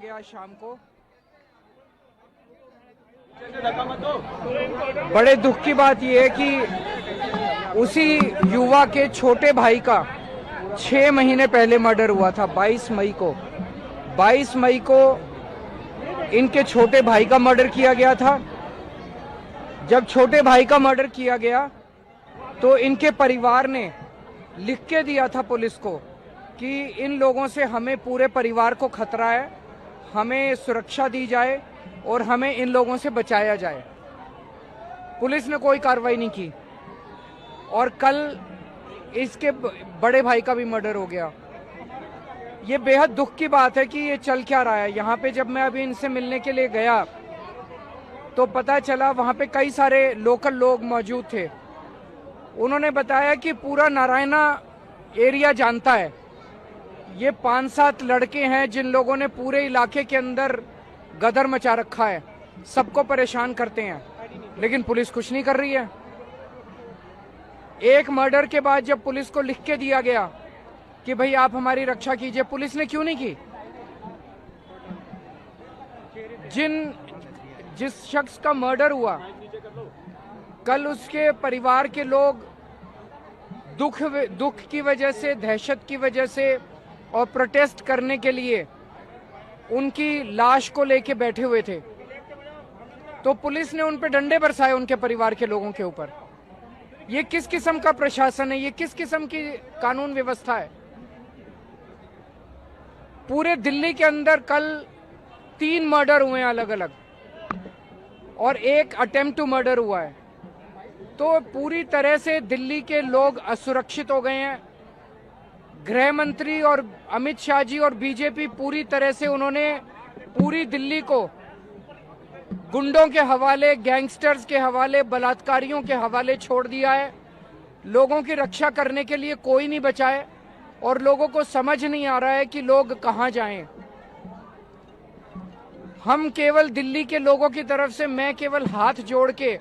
गया आज शाम को। बड़े दुख की बात यह है कि उसी युवा के छोटे भाई का 6 महीने पहले मर्डर हुआ था। 22 मई को इनके छोटे भाई का मर्डर किया गया था। जब छोटे भाई का मर्डर किया गया तो इनके परिवार ने लिख के दिया था पुलिस को कि इन लोगों से हमें पूरे परिवार को खतरा है, हमें सुरक्षा दी जाए और हमें इन लोगों से बचाया जाए। पुलिस ने कोई कार्रवाई नहीं की और कल इसके बड़े भाई का भी मर्डर हो गया। ये बेहद दुख की बात है कि ये चल क्या रहा है। यहाँ पे जब मैं अभी इनसे मिलने के लिए गया तो पता चला वहाँ पे कई सारे लोकल लोग मौजूद थे। उन्होंने बताया कि पूरा नारायणा एरिया जानता है। ये 5-7 लड़के हैं जिन लोगों ने पूरे इलाके के अंदर गदर मचा रखा है, सबको परेशान करते हैं, लेकिन पुलिस कुछ नहीं कर रही है। एक मर्डर के बाद जब पुलिस को लिख के दिया गया कि भाई आप हमारी रक्षा कीजिए, पुलिस ने क्यों नहीं की? जिस शख्स का मर्डर हुआ कल उसके परिवार के लोग दुख की वजह से, दहशत की वजह से और प्रोटेस्ट करने के लिए उनकी लाश को लेके बैठे हुए थे, तो पुलिस ने उन पे डंडे बरसाए उनके परिवार के लोगों के ऊपर। ये किस किस्म का प्रशासन है? ये किस किस्म की कानून व्यवस्था है? पूरे दिल्ली के अंदर कल 3 मर्डर हुए हैं अलग अलग और एक अटेम्प्ट टू मर्डर हुआ है। तो पूरी तरह से दिल्ली के लोग असुरक्षित हो गए हैं। गृह मंत्री और अमित शाह जी और बीजेपी पूरी तरह से उन्होंने पूरी दिल्ली को गुंडों के हवाले, गैंगस्टर्स के हवाले, बलात्कारियों के हवाले छोड़ दिया है। लोगों की रक्षा करने के लिए कोई नहीं बचा है और लोगों को समझ नहीं आ रहा है कि लोग कहां जाएं। हम केवल दिल्ली के लोगों की तरफ से मैं केवल हाथ जोड़ के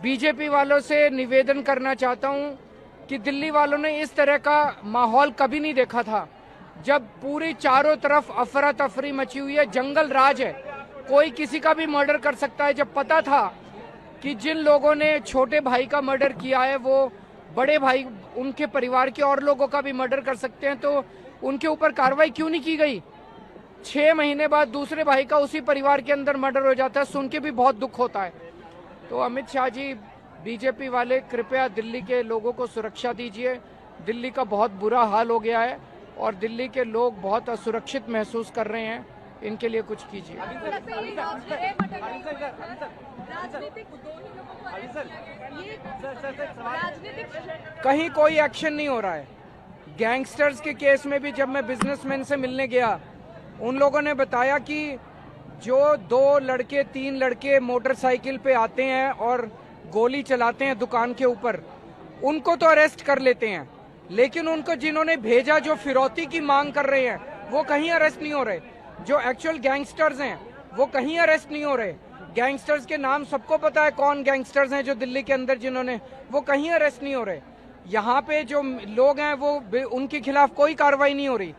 बीजेपी वालों से निवेदन करना चाहता हूं कि दिल्ली वालों ने इस तरह का माहौल कभी नहीं देखा था, जब पूरी चारों तरफ अफरा तफरी मची हुई है, जंगल राज है, कोई किसी का भी मर्डर कर सकता है। जब पता था कि जिन लोगों ने छोटे भाई का मर्डर किया है वो बड़े भाई, उनके परिवार के और लोगों का भी मर्डर कर सकते हैं, तो उनके ऊपर कार्रवाई क्यों नहीं की गई? 6 महीने बाद दूसरे भाई का उसी परिवार के अंदर मर्डर हो जाता है, सुन के भी बहुत दुख होता है। तो अमित शाह जी, बीजेपी वाले, कृपया दिल्ली के लोगों को सुरक्षा दीजिए। दिल्ली का बहुत बुरा हाल हो गया है और दिल्ली के लोग बहुत असुरक्षित महसूस कर रहे हैं, इनके लिए कुछ कीजिए। कहीं कोई एक्शन नहीं हो रहा है। गैंगस्टर्स के केस में भी जब मैं बिजनेसमैन से मिलने गया, उन लोगों ने बताया कि जो 2 लड़के 3 लड़के मोटरसाइकिल पे आते हैं और गोली चलाते हैं दुकान के ऊपर, उनको तो अरेस्ट कर लेते हैं, लेकिन उनको जिन्होंने भेजा, जो फिरौती की मांग कर रहे हैं, वो कहीं अरेस्ट नहीं हो रहे। जो एक्चुअल गैंगस्टर्स हैं वो कहीं अरेस्ट नहीं हो रहे। गैंगस्टर्स के नाम सबको पता है, कौन गैंगस्टर्स हैं जो दिल्ली के अंदर जिन्होंने, वो कहीं अरेस्ट नहीं हो रहे। यहाँ पे जो लोग हैं वो उनके खिलाफ कोई कार्रवाई नहीं हो रही।